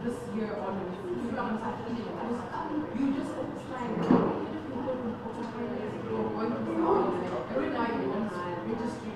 this year on you just understand you're going through every night you want registry.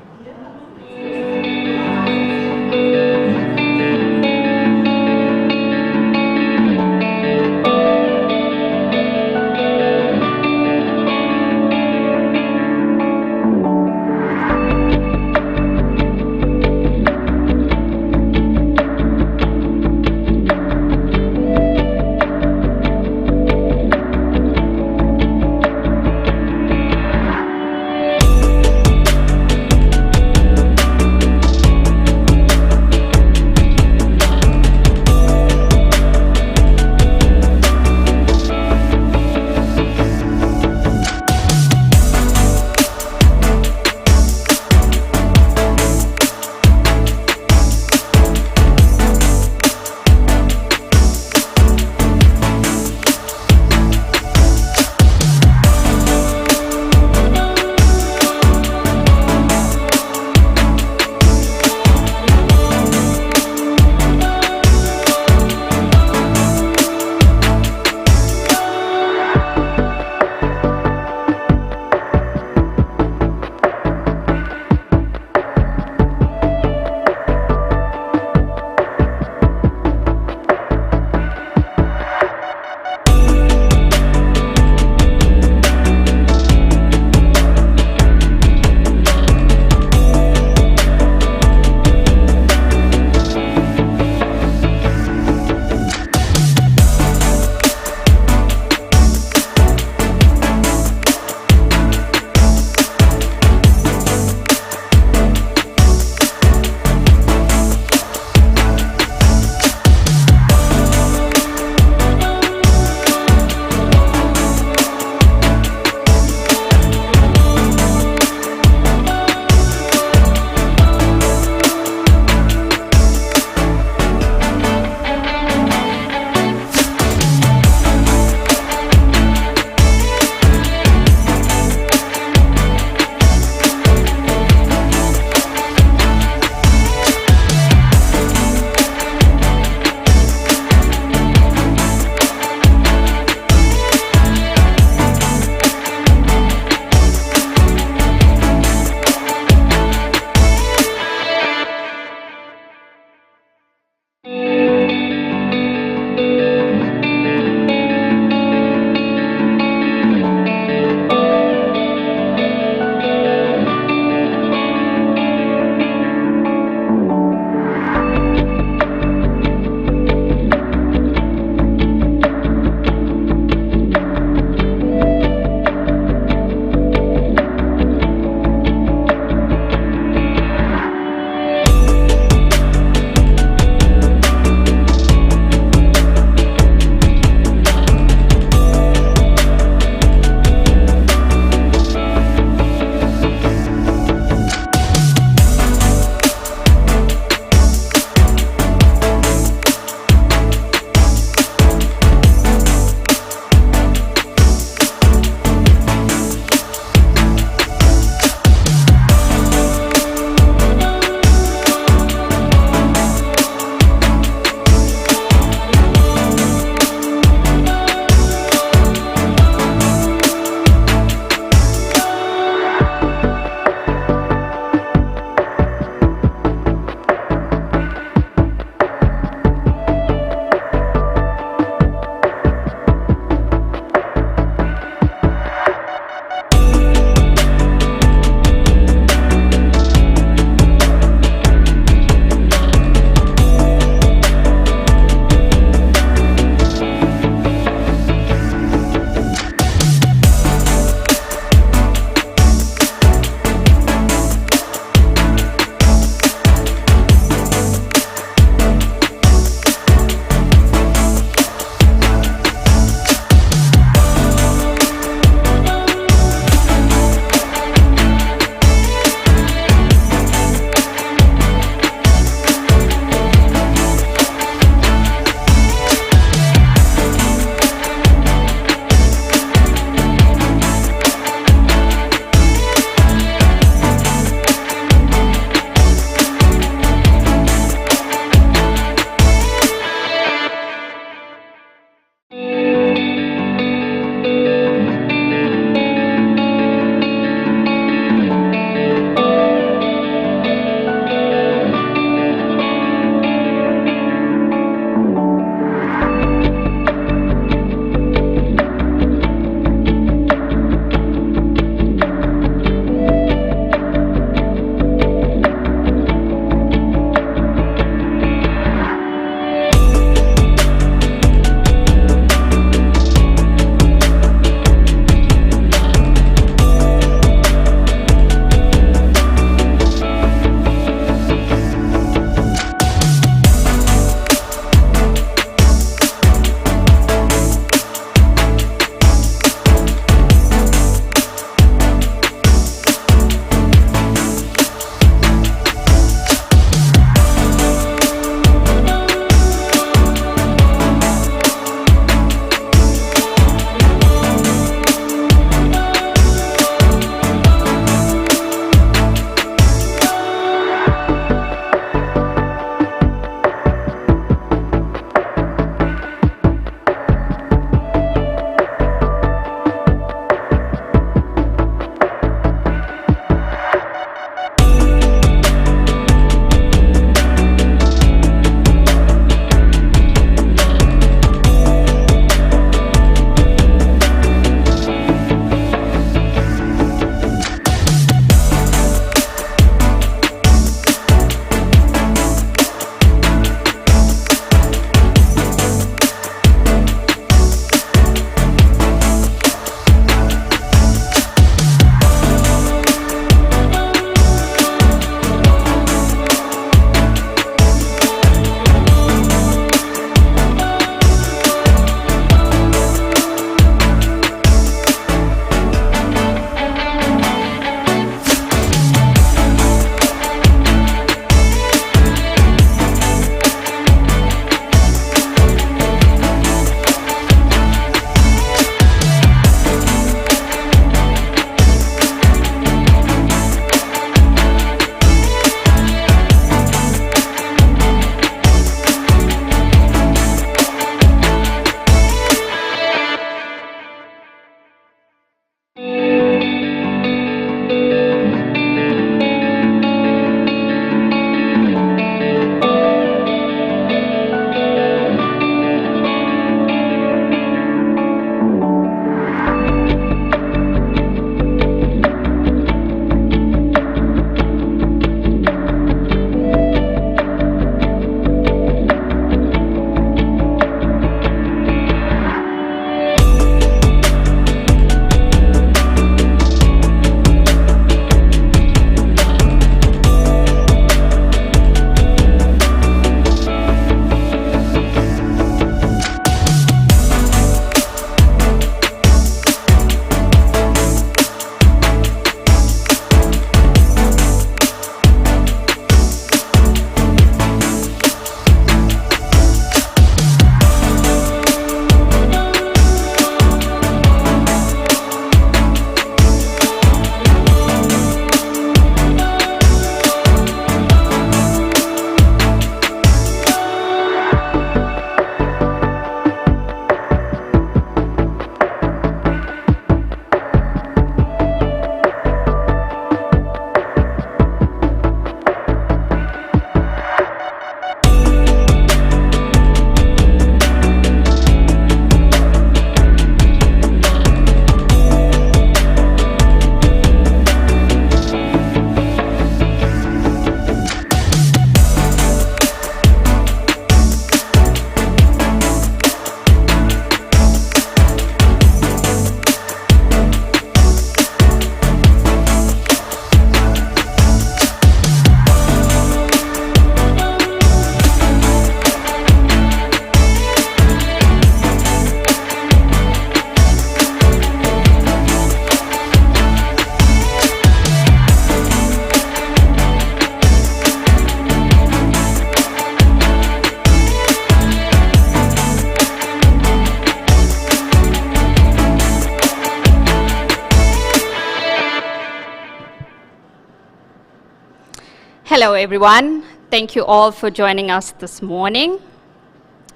Hello, everyone. Thank you all for joining us this morning.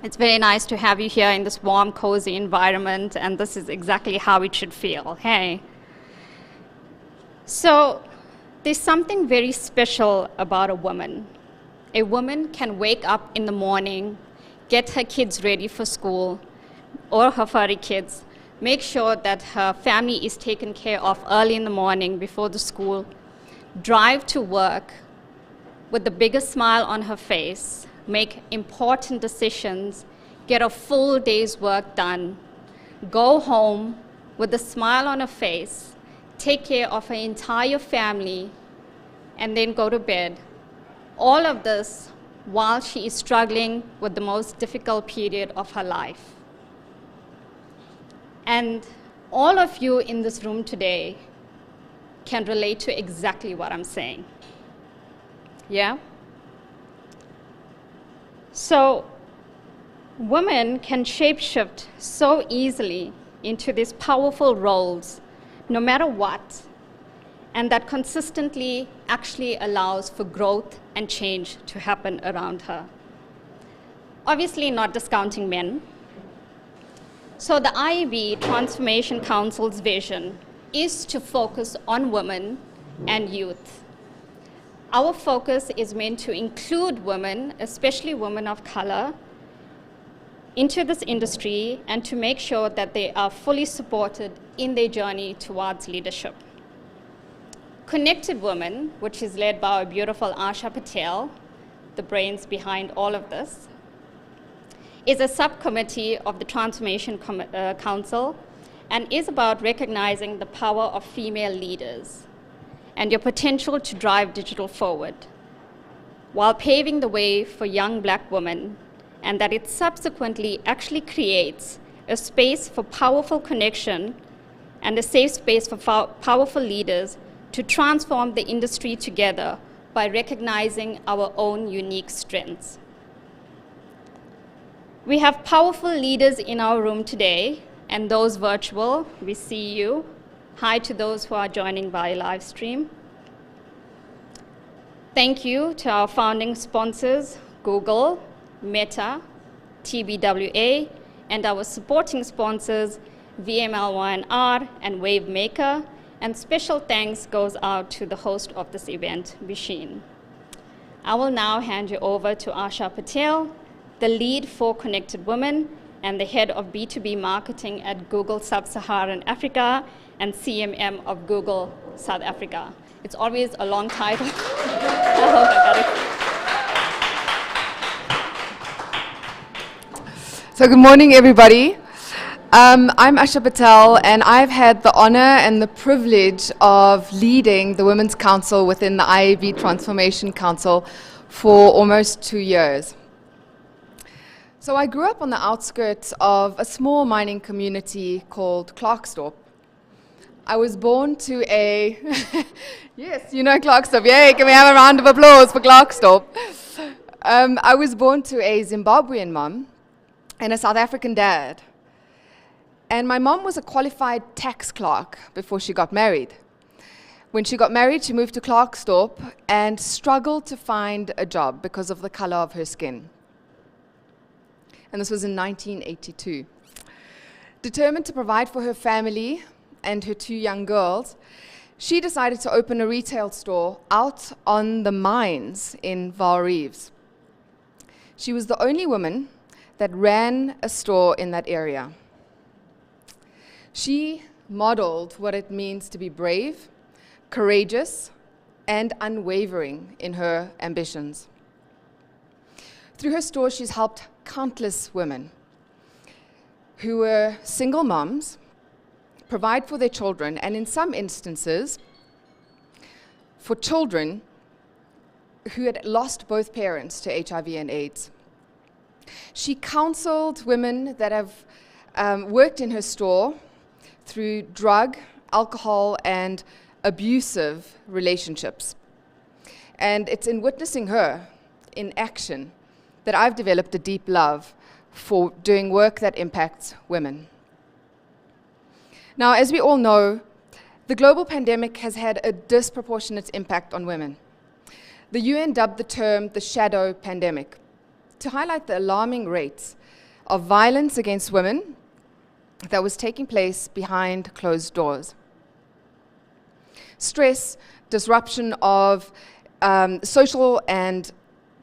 It's very nice to have you here in this warm, cozy environment, and this is exactly how it should feel, hey? So, there's something very special about a woman. A woman can wake up in the morning, get her kids ready for school, or her furry kids, make sure that her family is taken care of early in the morning before the school, drive to work with the biggest smile on her face, make important decisions, get a full day's work done, go home with a smile on her face, take care of her entire family, and then go to bed. All of this while she is struggling with the most difficult period of her life. And all of you in this room today can relate to exactly what I'm saying. Yeah? So, women can shapeshift so easily into these powerful roles, no matter what, and that consistently actually allows for growth and change to happen around her. Obviously not discounting men. So the IAB Transformation Council's vision is to focus on women and youth. Our focus is meant to include women, especially women of color, into this industry and to make sure that they are fully supported in their journey towards leadership. Connected Womxn, which is led by our beautiful Asha Patel, the brains behind all of this, is a subcommittee of the Transformation Council and is about recognizing the power of female leaders and your potential to drive digital forward, while paving the way for young Black women, and that it subsequently actually creates a space for powerful connection and a safe space for powerful leaders to transform the industry together by recognizing our own unique strengths. We have powerful leaders in our room today, and those virtual, we see you. Hi to those who are joining via live stream. Thank you to our founding sponsors, Google, Meta, TBWA, and our supporting sponsors, VML1R and Wavemaker, and special thanks goes out to the host of this event, Vishin. I will now hand you over to Asha Patel, the lead for Connected Womxn and the head of B2B marketing at Google Sub-Saharan Africa and CMM of Google South Africa. It's always a long title. I hope I got it. So good morning, everybody. I'm Asha Patel, and I've had the honor and the privilege of leading the Women's Council within the IAB Transformation Council for almost 2 years. So I grew up on the outskirts of a small mining community called Klerksdorp. I was born to a, yes, you know Klerksdorp, yay, can we have a round of applause for Klerksdorp? I was born to a Zimbabwean mom and a South African dad. And my mom was a qualified tax clerk before she got married. When she got married, she moved to Klerksdorp and struggled to find a job because of the color of her skin. And this was in 1982. Determined to provide for her family and her 2 young girls, she decided to open a retail store out on the mines in Vaal Reeves. She was the only woman that ran a store in that area. She modeled what it means to be brave, courageous, and unwavering in her ambitions. Through her store, she's helped countless women who were single moms provide for their children, and in some instances, for children who had lost both parents to HIV and AIDS. She counseled women that have worked in her store through drug, alcohol, and abusive relationships. And it's in witnessing her in action that I've developed a deep love for doing work that impacts women. Now, as we all know, the global pandemic has had a disproportionate impact on women. The UN dubbed the term the shadow pandemic to highlight the alarming rates of violence against women that was taking place behind closed doors. Stress, disruption of social and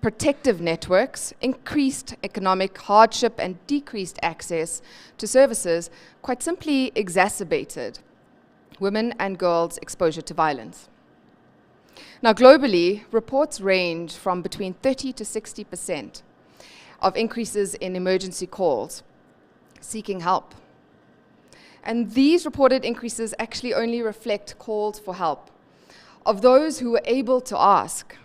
protective networks, increased economic hardship, and decreased access to services quite simply exacerbated women and girls' exposure to violence. Now, globally, reports range from between 30 to 60% of increases in emergency calls seeking help. And these reported increases actually only reflect calls for help of those who were able to ask,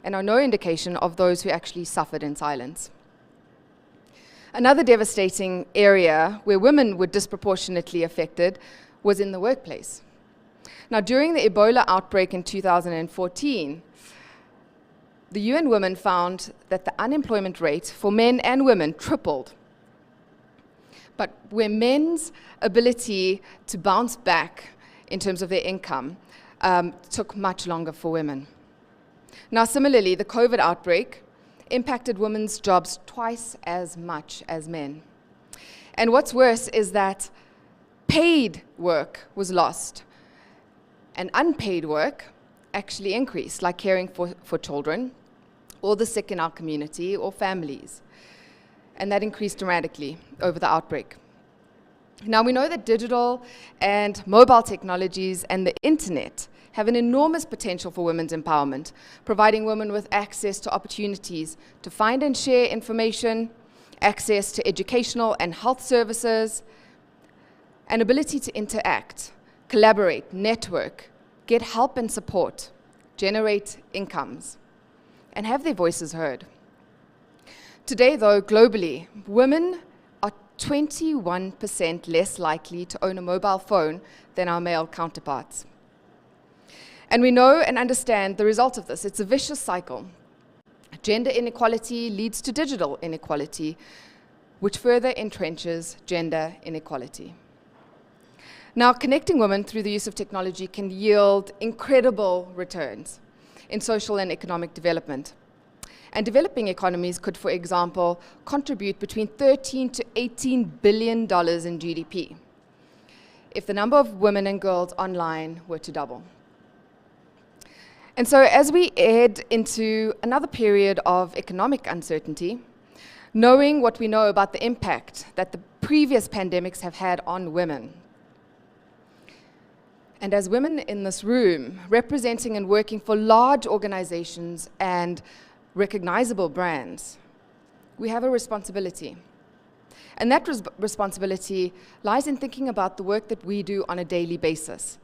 and are no indication of those who actually suffered in silence. Another devastating area where women were disproportionately affected was in the workplace. Now, during the Ebola outbreak in 2014, the UN Women found that the unemployment rate for men and women tripled. But where men's ability to bounce back in terms of their income took much longer for women. Now, similarly, the COVID outbreak impacted women's jobs twice as much as men. And what's worse is that paid work was lost, and unpaid work actually increased, like caring for children, or the sick in our community, or families. And that increased dramatically over the outbreak. Now, we know that digital and mobile technologies and the internet have an enormous potential for women's empowerment, providing women with access to opportunities to find and share information, access to educational and health services, an ability to interact, collaborate, network, get help and support, generate incomes, and have their voices heard. Today, though, globally, women are 21% less likely to own a mobile phone than our male counterparts. And we know and understand the result of this. It's a vicious cycle. Gender inequality leads to digital inequality, which further entrenches gender inequality. Now, connecting women through the use of technology can yield incredible returns in social and economic development. And developing economies could, for example, contribute between $13 to $18 billion in GDP if the number of women and girls online were to double. And so as we head into another period of economic uncertainty, knowing what we know about the impact that the previous pandemics have had on women, and as women in this room, representing and working for large organizations and recognizable brands, we have a responsibility. And that responsibility lies in thinking about the work that we do on a daily basis.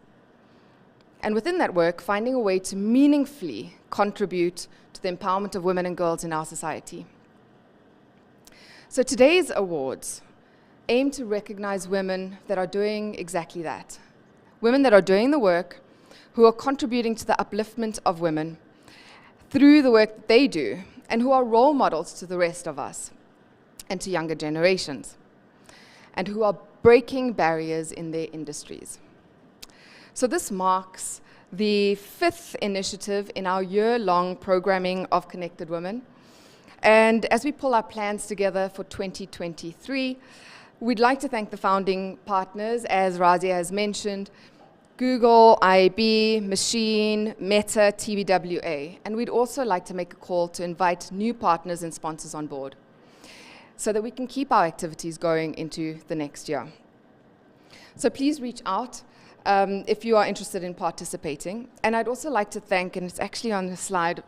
And within that work, finding a way to meaningfully contribute to the empowerment of women and girls in our society. So today's awards aim to recognize women that are doing exactly that. Women that are doing the work, who are contributing to the upliftment of women through the work that they do, and who are role models to the rest of us and to younger generations, and who are breaking barriers in their industries. So this marks the 5th initiative in our year-long programming of Connected Women. And as we pull our plans together for 2023, we'd like to thank the founding partners, as Razia has mentioned, Google, IAB, Machine, Meta, TBWA. And we'd also like to make a call to invite new partners and sponsors on board so that we can keep our activities going into the next year. So please reach out if you are interested in participating. And I'd also like to thank, and it's actually on the slide,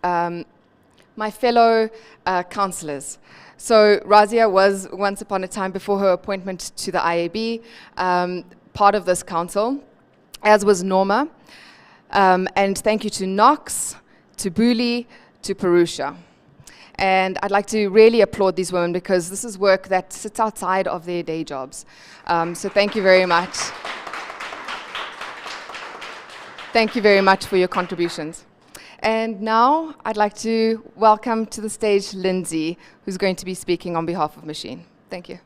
my fellow councillors. So Razia was, once upon a time before her appointment to the IAB, part of this council, as was Norma. And thank you to Knox, to Buli, to Purusha. And I'd like to really applaud these women because this is work that sits outside of their day jobs. So thank you very much. Thank you very much for your contributions. And now I'd like to welcome to the stage Lindsay, who's going to be speaking on behalf of Machine. Thank you.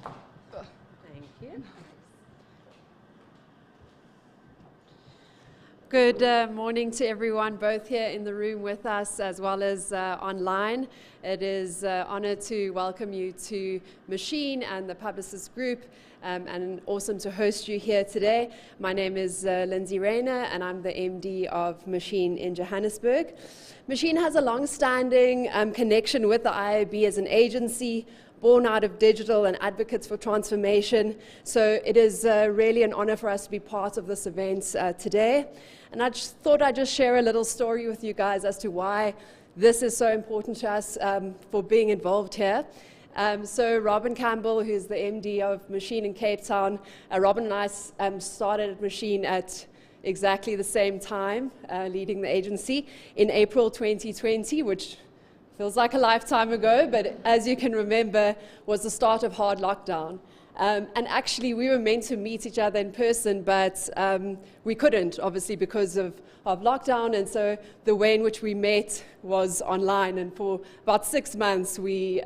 Thank you. Good morning to everyone, both here in the room with us as well as online. It is an honor to welcome you to Machine and the Publicist Group, and awesome to host you here today. My name is Lindsay Rayner, and I'm the MD of Machine in Johannesburg. Machine has a long-standing connection with the IAB as an agency, born out of digital and advocates for transformation. So it is really an honor for us to be part of this event today. And I just thought I'd just share a little story with you guys as to why this is so important to us for being involved here. So Robin Campbell, who's the MD of Machine in Cape Town, Robin and I started at Machine at exactly the same time, leading the agency in April 2020, which feels like a lifetime ago, but as you can remember, was the start of hard lockdown. And actually, we were meant to meet each other in person, but we couldn't, obviously, because of lockdown. And so the way in which we met was online. And for about 6 months, we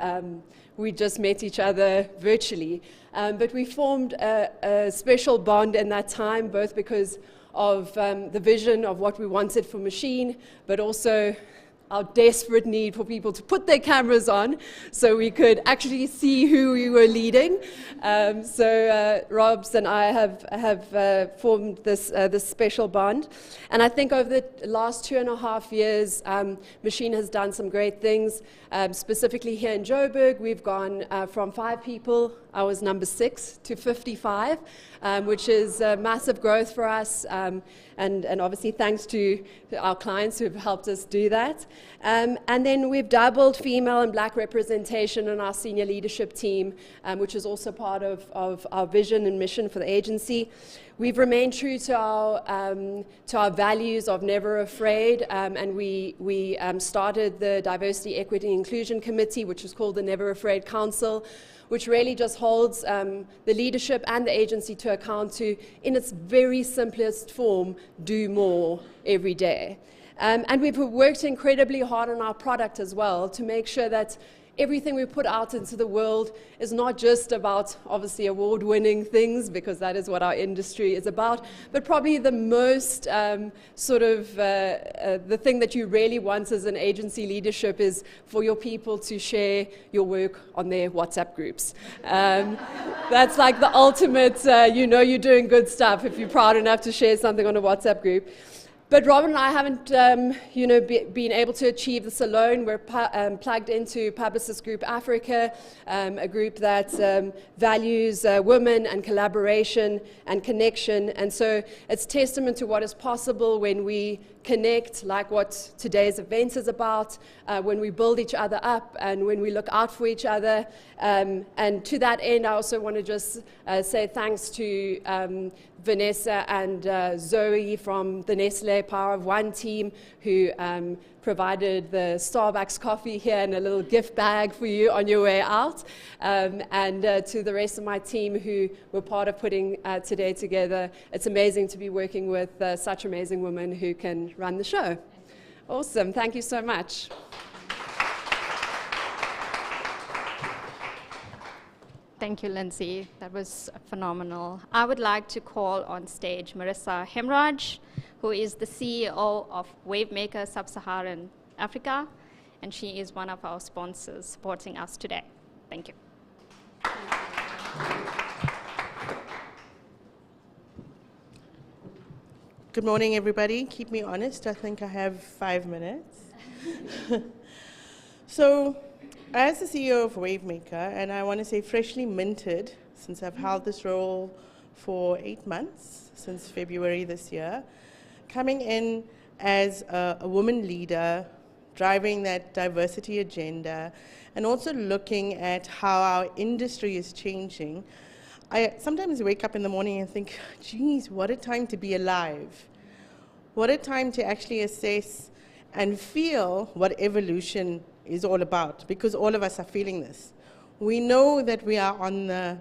just met each other virtually. But we formed a special bond in that time, both because of the vision of what we wanted for Machine, but also our desperate need for people to put their cameras on so we could actually see who we were leading. So Robs and I have formed this special bond. And I think over the last 2.5 years, Machine has done some great things. Specifically here in Joburg, we've gone from 5 people, I was number 6, to 55, which is massive growth for us. And obviously thanks to our clients who have helped us do that. And then we've doubled female and black representation in our senior leadership team, which is also part of our vision and mission for the agency. We've remained true to our values of never afraid, and we started the Diversity, Equity, and Inclusion Committee, which is called the Never Afraid Council, which really just holds the leadership and the agency to account to, in its very simplest form, do more every day. And we've worked incredibly hard on our product as well to make sure that everything we put out into the world is not just about, obviously, award-winning things, because that is what our industry is about, but probably the most the thing that you really want as an agency leadership is for your people to share your work on their WhatsApp groups. That's like the ultimate, you know you're doing good stuff if you're proud enough to share something on a WhatsApp group. But Robin and I haven't, been able to achieve this alone. We're plugged into Publicist Group Africa, a group that values women and collaboration and connection. And so it's testament to what is possible when we connect, like what today's event is about, when we build each other up and when we look out for each other. And to that end, I also want to just say thanks to Vanessa and Zoe from the Nestle Power of One team, who provided the Starbucks coffee here and a little gift bag for you on your way out. And to the rest of my team who were part of putting today together. It's amazing to be working with such amazing women who can run the show. Awesome. Thank you so much. Thank you, Lindsay. That was phenomenal. I would like to call on stage Marissa Hemraj, who is the CEO of Wavemaker Sub-Saharan Africa, and she is one of our sponsors supporting us today. Thank you. Good morning, everybody. Keep me honest. I think I have 5 minutes. So, as the CEO of Wavemaker, and I want to say freshly minted, since I've held this role for 8 months, since February this year, coming in as a woman leader, driving that diversity agenda, and also looking at how our industry is changing, I sometimes wake up in the morning and think, geez, what a time to be alive. What a time to actually assess and feel what evolution is all about, because all of us are feeling this. We know that we are on the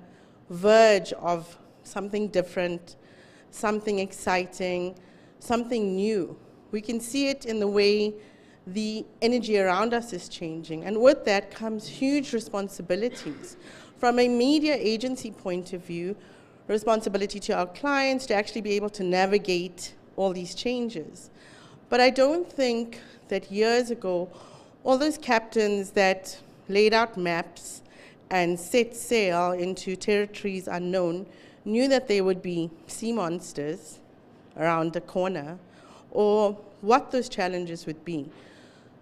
verge of something different, something exciting, something new. We can see it in the way the energy around us is changing, and with that comes huge responsibilities. From a media agency point of view, responsibility to our clients to actually be able to navigate all these changes. But I don't think that years ago, all those captains that laid out maps and set sail into territories unknown knew that there would be sea monsters around the corner, or what those challenges would be.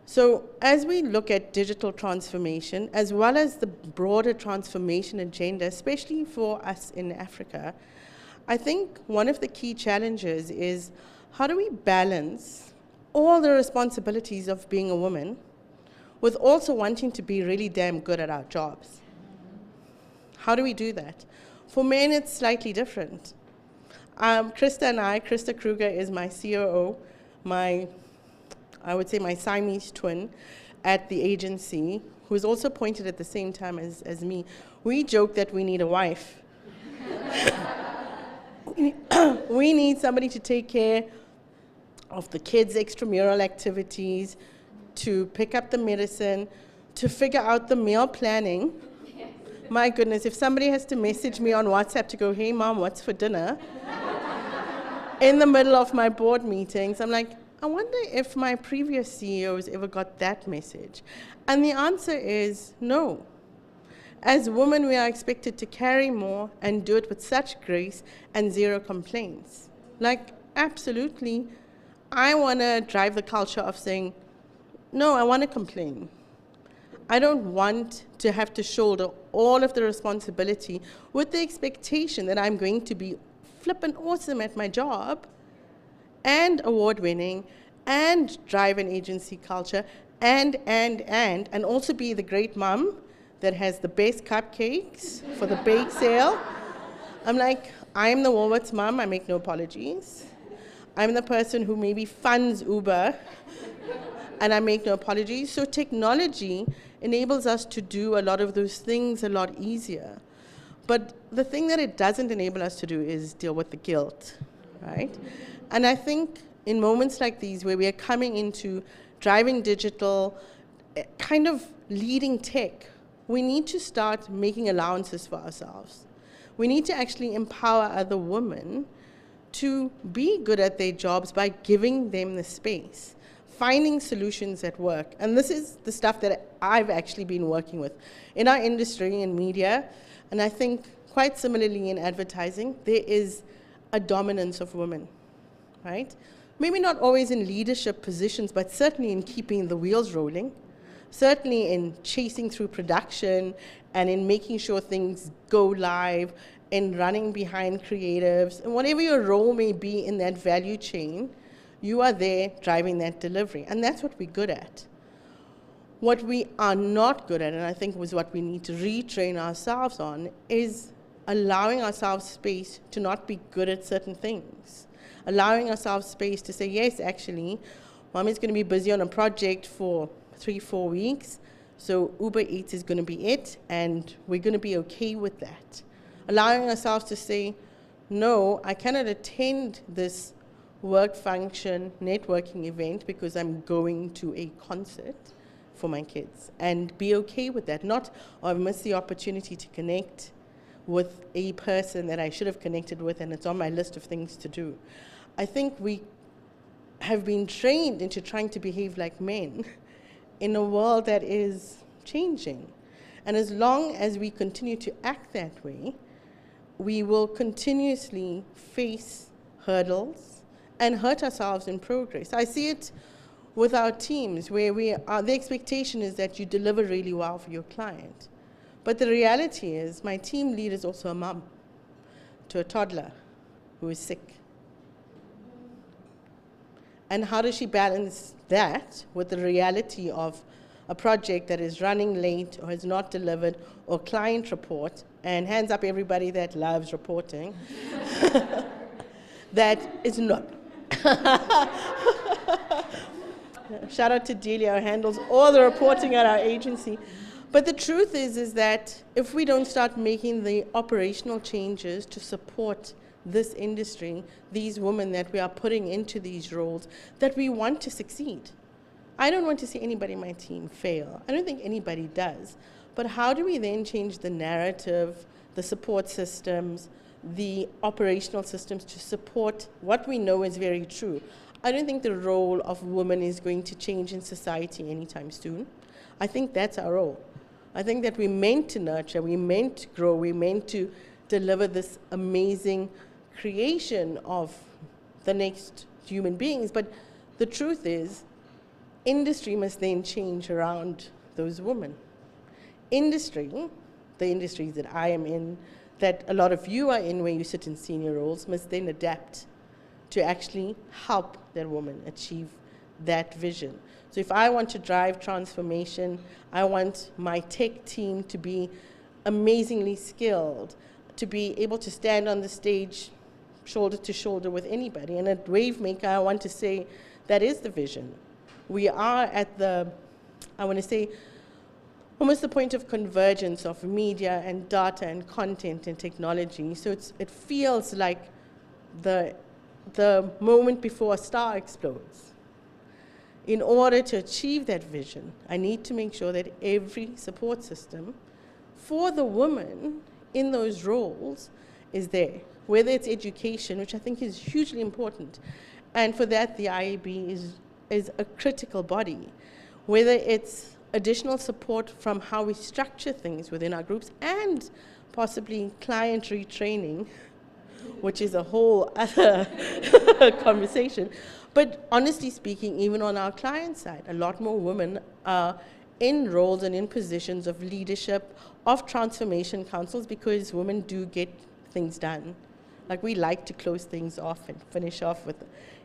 So as we look at digital transformation, as well as the broader transformation agenda, especially for us in Africa, I think one of the key challenges is how do we balance all the responsibilities of being a woman with also wanting to be really damn good at our jobs? How do we do that? For men, it's slightly different. Krista Kruger is my COO, I would say my Siamese twin at the agency, who is also appointed at the same time as me. We joke that we need a wife. We need somebody to take care of the kids' extramural activities, to pick up the medicine, to figure out the meal planning. My goodness, if somebody has to message me on WhatsApp to go, hey mom, what's for dinner? In the middle of my board meetings, I'm like, I wonder if my previous CEOs ever got that message. And the answer is no. As women, we are expected to carry more and do it with such grace and zero complaints. Like, absolutely, I want to drive the culture of saying, no, I want to complain. I don't want to have to shoulder all of the responsibility with the expectation that I'm going to be flippin' awesome at my job and award-winning and drive an agency culture and also be the great mom that has the best cupcakes for the bake sale. I'm like, I'm the Woolworths mom, I make no apologies. I'm the person who maybe funds Uber, and I make no apologies. So technology enables us to do a lot of those things a lot easier. But the thing that it doesn't enable us to do is deal with the guilt, right? And I think in moments like these where we are coming into driving digital, kind of leading tech, we need to start making allowances for ourselves. We need to actually empower other women to be good at their jobs by giving them the space, finding solutions at work. And this is the stuff that I've actually been working with in our industry, in media, and I think quite similarly in advertising, there is a dominance of women, right? Maybe not always in leadership positions, but certainly in keeping the wheels rolling, certainly in chasing through production and in making sure things go live, in running behind creatives, and whatever your role may be in that value chain, you are there driving that delivery. And that's what we're good at. What we are not good at, and I think was what we need to retrain ourselves on, is allowing ourselves space to not be good at certain things. Allowing ourselves space to say, yes, actually, Mommy's going to be busy on a project for 3-4 weeks, so Uber Eats is going to be it, and we're going to be okay with that. Allowing ourselves to say, no, I cannot attend this work function networking event because I'm going to a concert for my kids, and be okay with that. Not, oh, I've missed the opportunity to connect with a person that I should have connected with, and it's on my list of things to do. I think we have been trained into trying to behave like men in a world that is changing. And as long as we continue to act that way, we will continuously face hurdles and hurt ourselves in progress. I see it with our teams where the expectation is that you deliver really well for your client. But the reality is my team lead is also a mom to a toddler who is sick. And how does she balance that with the reality of a project that is running late or has not delivered, or client report, and hands up everybody that loves reporting, that is not. Shout out to Delia, who handles all the reporting at our agency. But the truth is that if we don't start making the operational changes to support this industry, these women that we are putting into these roles, that we want to succeed. I don't want to see anybody in my team fail. I don't think anybody does. But how do we then change the narrative, the support systems, the operational systems to support what we know is very true. I don't think the role of women is going to change in society anytime soon. I think that's our role. I think that we're meant to nurture, we're meant to grow, we're meant to deliver this amazing creation of the next human beings. But the truth is, industry must then change around those women. Industry, the industries that I am in, that a lot of you are in where you sit in senior roles, must then adapt to actually help that woman achieve that vision. So if I want to drive transformation, I want my tech team to be amazingly skilled, to be able to stand on the stage shoulder to shoulder with anybody. And at Wavemaker, I want to say that is the vision. We are at the, I want to say, almost the point of convergence of media and data and content and technology. So it feels like the moment before a star explodes. In order to achieve that vision, I need to make sure that every support system for the woman in those roles is there, whether it's education, which I think is hugely important. And for that, the IAB is a critical body, whether it's additional support from how we structure things within our groups and possibly client retraining, which is a whole other conversation. But honestly speaking, even on our client side, a lot more women are in roles and in positions of leadership of transformation councils because women do get things done. Like we like to close things off and finish off with,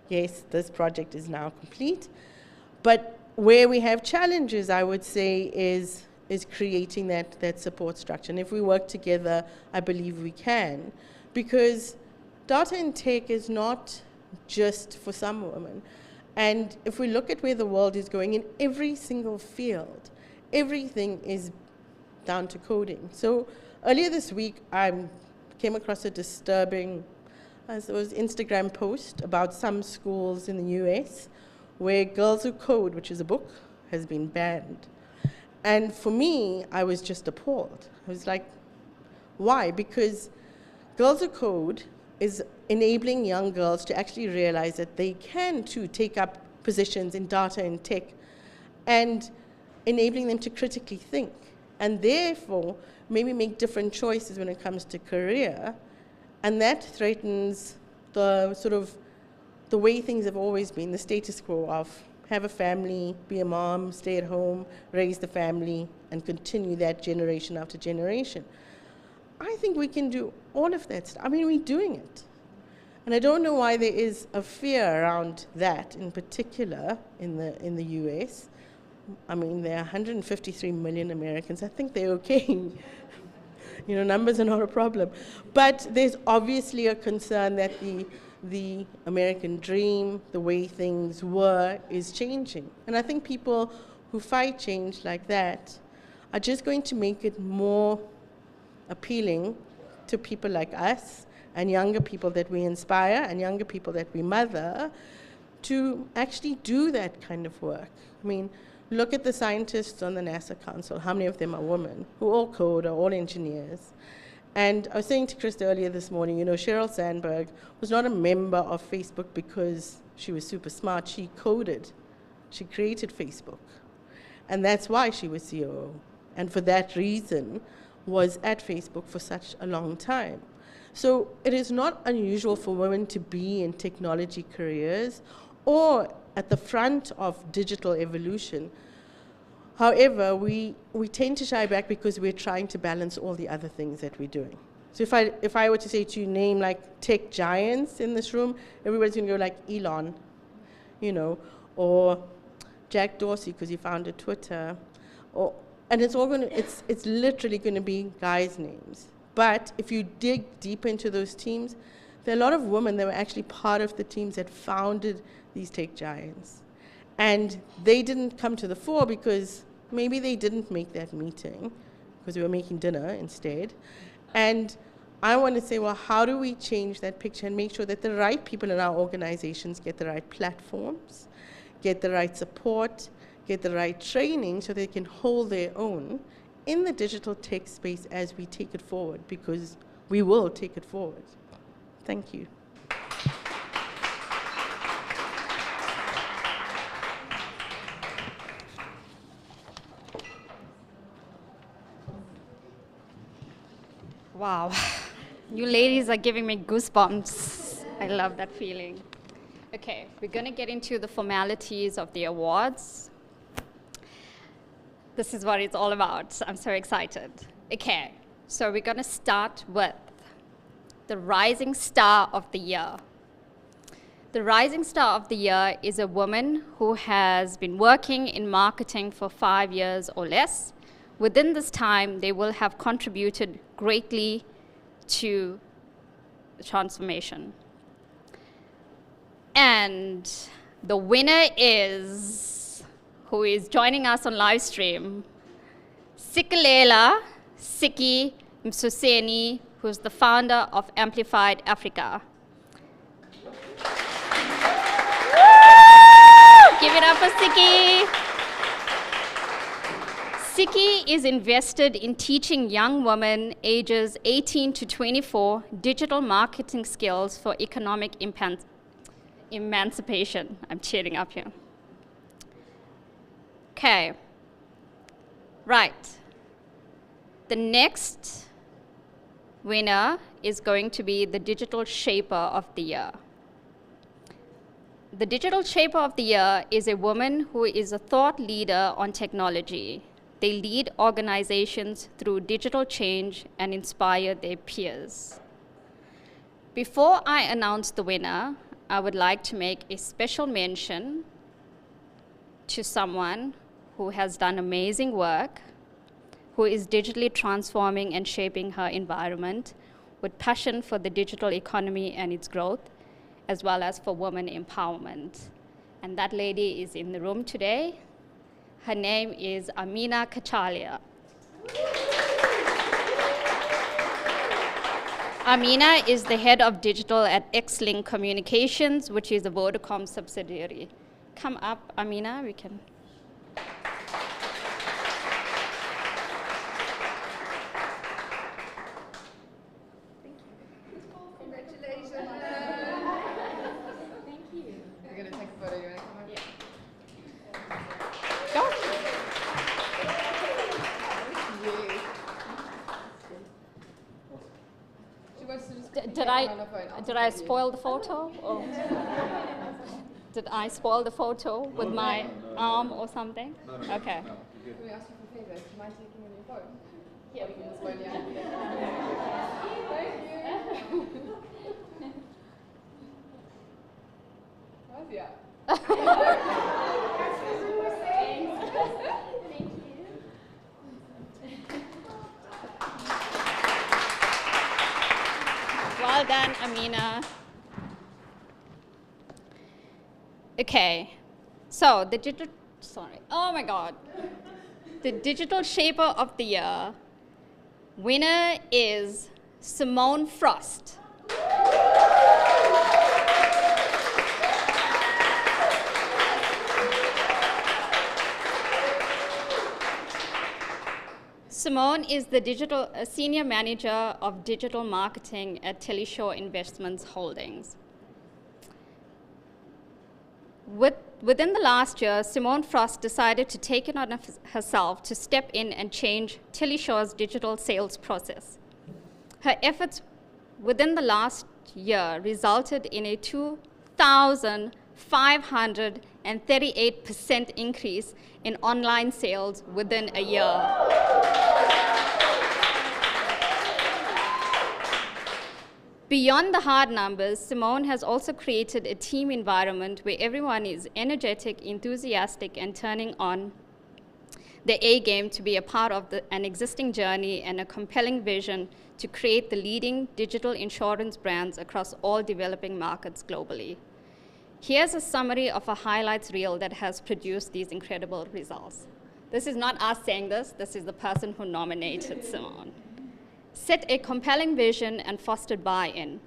yes, this project is now complete. But where we have challenges, I would say, is creating that support structure. And if we work together, I believe we can. Because data and tech is not just for some women. And if we look at where the world is going in every single field, everything is down to coding. So earlier this week, I came across a disturbing Instagram post about some schools in the US where Girls Who Code, which is a book, has been banned. And for me, I was just appalled. I was like, why? Because Girls Who Code is enabling young girls to actually realize that they can too take up positions in data and tech and enabling them to critically think and therefore maybe make different choices when it comes to career. And that threatens the sort of the way things have always been, the status quo of have a family, be a mom, stay at home, raise the family, and continue that generation after generation. I think we can do all of that stuff. I mean, we're doing it. And I don't know why there is a fear around that in particular in the US. I mean, there are 153 million Americans. I think they're okay. Numbers are not a problem. But there's obviously a concern that the American dream, the way things were, is changing. And I think people who fight change like that are just going to make it more appealing to people like us and younger people that we inspire and younger people that we mother to actually do that kind of work. I mean, look at the scientists on the NASA Council. How many of them are women who all code, are all engineers? And I was saying to Chris earlier this morning, Sheryl Sandberg was not a member of Facebook because she was super smart. She coded. She created Facebook. And that's why she was COO. And for that reason, was at Facebook for such a long time. So it is not unusual for women to be in technology careers or at the front of digital evolution. However, we tend to shy back because we're trying to balance all the other things that we're doing. So if I were to say to you, name like tech giants in this room, everybody's going to go like Elon, or Jack Dorsey because he founded Twitter, and it's all it's literally going to be guys' names. But if you dig deep into those teams, there are a lot of women that were actually part of the teams that founded these tech giants. And they didn't come to the fore because maybe they didn't make that meeting because they were making dinner instead. And I want to say, well, how do we change that picture and make sure that the right people in our organizations get the right platforms, get the right support, get the right training so they can hold their own in the digital tech space as we take it forward, because we will take it forward. Thank you. Wow, you ladies are giving me goosebumps. I love that feeling. Okay, we're going to get into the formalities of the awards. This is what it's all about. I'm so excited. Okay, so we're going to start with the Rising Star of the Year. The Rising Star of the Year is a woman who has been working in marketing for 5 years or less. Within this time, they will have contributed greatly to the transformation. And the winner is, who is joining us on live stream, Sikelela Siki Msuseni, who's the founder of Amplified Africa. Give it up for Siki. Siki is invested in teaching young women ages 18 to 24 digital marketing skills for economic emancipation. I'm cheering up here. Okay. Right. The next winner is going to be the Digital Shaper of the Year. The Digital Shaper of the Year is a woman who is a thought leader on technology. They lead organizations through digital change and inspire their peers. Before I announce the winner, I would like to make a special mention to someone who has done amazing work, who is digitally transforming and shaping her environment with passion for the digital economy and its growth, as well as for women empowerment. And that lady is in the room today. Her name is Amina Kachalia. Amina is the head of digital at X-Link Communications, which is a Vodacom subsidiary. Come up, Amina, we can. Congratulations. Thank you. We're going to take a photo. You want to come on? Yeah. Go. Did I spoil the photo? Or did I spoil the photo with my arm or something? Okay. Can we ask you for a favor? Do you mind taking on your phone? Yeah, we can just phone you. Thank you. Well done, Amina. Okay, so the the Digital Shaper of the Year winner is Simone Frost. Simone is the senior manager of digital marketing at Teleshore Investments Holdings. Within the last year, Simone Frost decided to take it on herself to step in and change Teleshore's digital sales process. Her efforts within the last year resulted in a 2,538% increase in online sales within a year. Beyond the hard numbers, Simone has also created a team environment where everyone is energetic, enthusiastic, and turning on their A game to be a part of an existing journey and a compelling vision to create the leading digital insurance brands across all developing markets globally. Here's a summary of a highlights reel that has produced these incredible results. This is not us saying this is the person who nominated Simone. Set a compelling vision and fostered buy-in,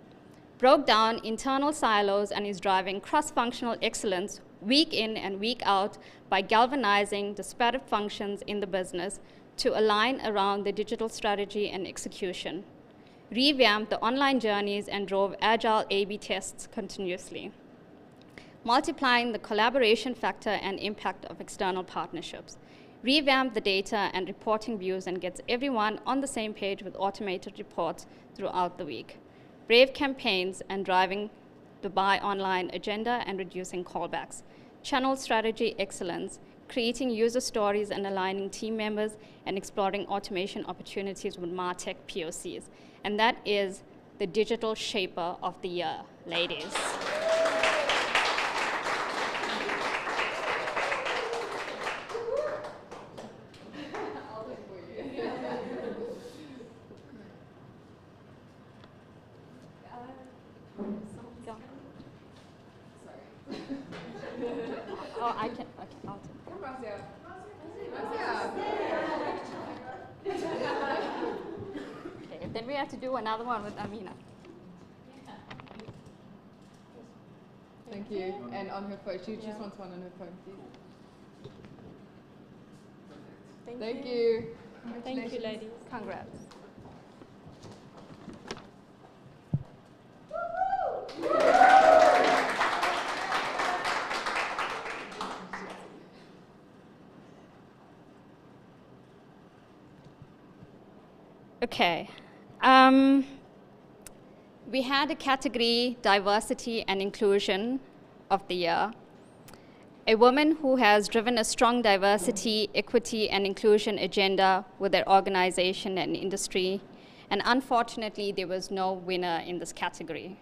broke down internal silos and is driving cross-functional excellence week in and week out by galvanizing disparate functions in the business to align around the digital strategy and execution. revamped the online journeys, and drove agile A/B tests continuously, multiplying the collaboration factor and impact of external partnerships, revamped the data and reporting views, and gets everyone on the same page with automated reports throughout the week, brave campaigns and driving the buy online agenda and reducing callbacks, channel strategy excellence, creating user stories and aligning team members, and exploring automation opportunities with MarTech POCs. And that is the Digital Shaper of the Year, ladies. Oh, I can. Okay, I'll take it. Okay, then we have to do another one with Amina. Thank you. And on her phone, she just wants one on her phone, please. Thank you. Thank you, ladies. Congrats. Okay. We had a category, Diversity and Inclusion of the Year. A woman who has driven a strong diversity, equity, and inclusion agenda with their organization and industry. And unfortunately, there was no winner in this category.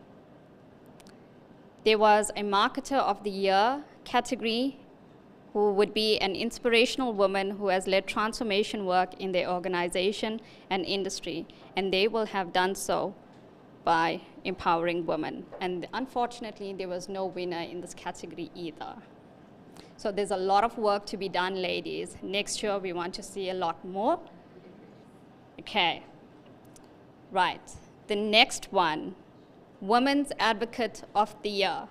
There was a Marketer of the Year category, who would be an inspirational woman who has led transformation work in their organization and industry, and they will have done so by empowering women. And unfortunately, there was no winner in this category either. So there's a lot of work to be done, ladies. Next year, we want to see a lot more. Okay, right. The next one, Women's Advocate of the Year.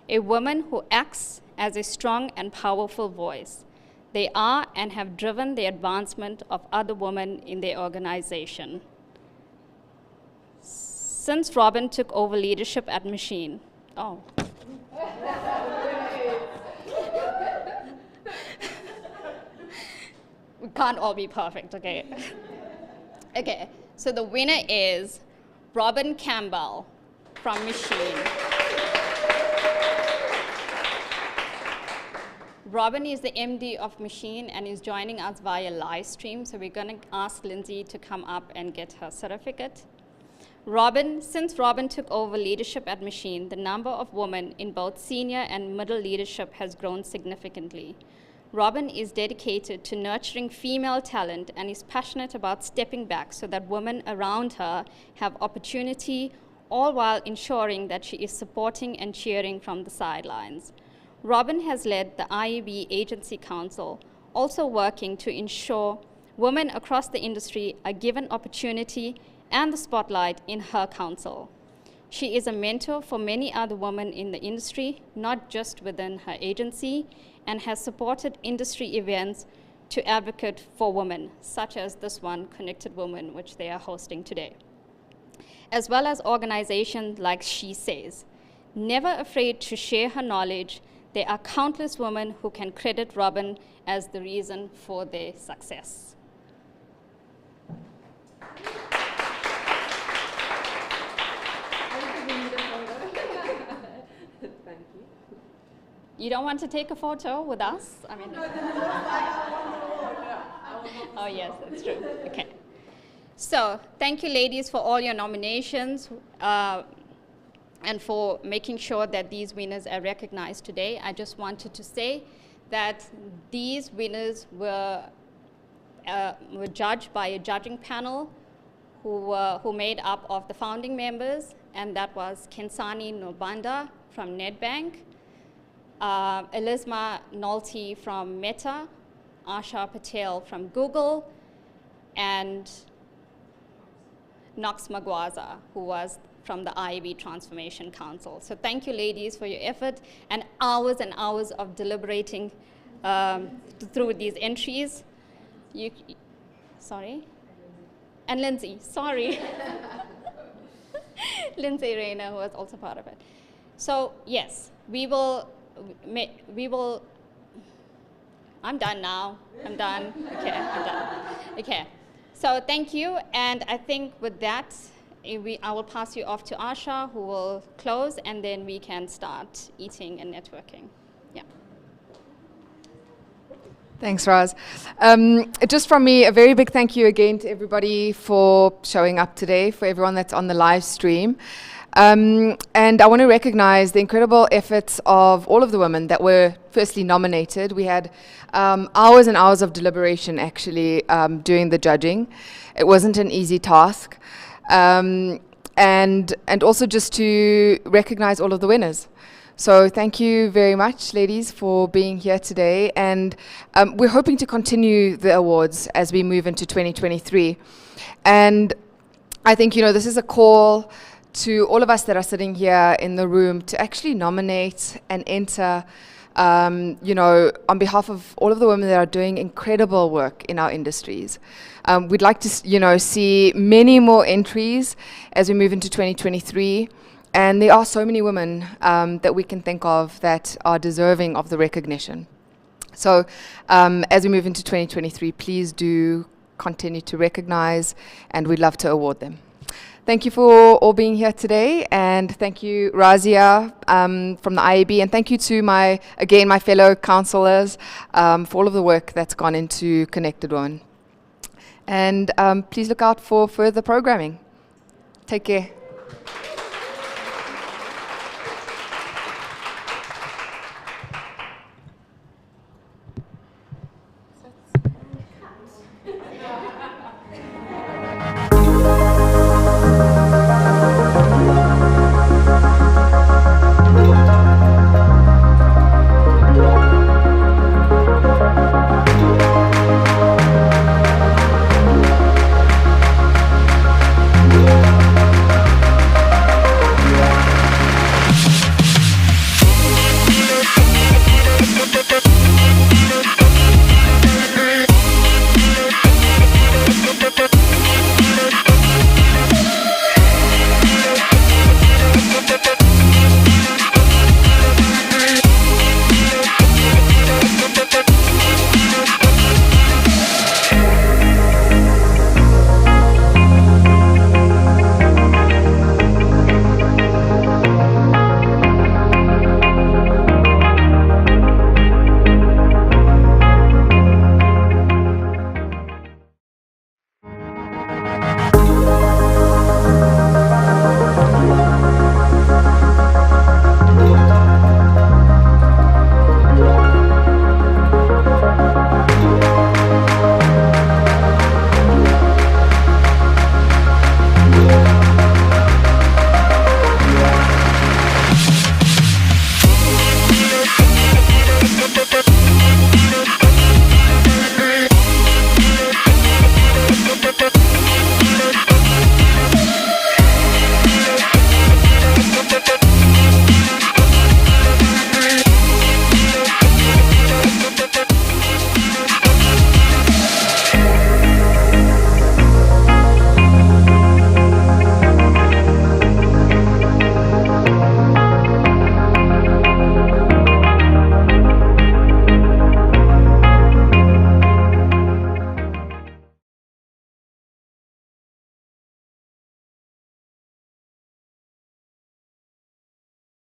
A woman who acts as a strong and powerful voice. They are and have driven the advancement of other women in their organization. Since Robin took over leadership at Machine, we can't all be perfect, okay? Okay, so the winner is Robin Campbell from Machine. Robin is the MD of Machine and is joining us via live stream, so we're going to ask Lindsay to come up and get her certificate. Since Robin took over leadership at Machine, the number of women in both senior and middle leadership has grown significantly. Robin is dedicated to nurturing female talent and is passionate about stepping back so that women around her have opportunity, all while ensuring that she is supporting and cheering from the sidelines. Robin has led the IAB Agency Council, also working to ensure women across the industry are given opportunity and the spotlight in her council. She is a mentor for many other women in the industry, not just within her agency, and has supported industry events to advocate for women, such as this one, Connected Womxn, which they are hosting today, as well as organizations like She Says. Never afraid to share her knowledge, there are countless women who can credit Robin as the reason for their success. Thank you. You don't want to take a photo with us? I mean, oh yes, that's true. Okay. So thank you, ladies, for all your nominations and for making sure that these winners are recognized today. I just wanted to say that these winners were judged by a judging panel who made up of the founding members, and that was Kensani Nobanda from Nedbank, Elisma Nolte from Meta, Asha Patel from Google, and Knox Magwaza, who was from the IAB Transformation Council. So thank you, ladies, for your effort and hours of deliberating through these entries. Sorry? And Lindsay, sorry. Lindsay Rayner, who was also part of it. So yes, we will, I'm done now. I'm done. Okay, I'm done. Okay, so thank you, and I think with that, I will pass you off to Asha, who will close, and then we can start eating and networking. Yeah. Thanks, Raz. Just from me, a very big thank you again to everybody for showing up today, for everyone that's on the live stream. And I want to recognize the incredible efforts of all of the women that were firstly nominated. We had hours and hours of deliberation, actually, doing the judging. It wasn't an easy task. And also just to recognize all of the winners. So thank you very much, ladies, for being here today. And we're hoping to continue the awards as we move into 2023. And I think, this is a call to all of us that are sitting here in the room to actually nominate and enter, on behalf of all of the women that are doing incredible work in our industries. We'd like to, see many more entries as we move into 2023. And there are so many women that we can think of that are deserving of the recognition. So as we move into 2023, please do continue to recognize, and we'd love to award them. Thank you for all being here today, and thank you, Razia, from the IAB, and thank you to my fellow councillors for all of the work that's gone into Connected Womxn. And please look out for further programming. Take care.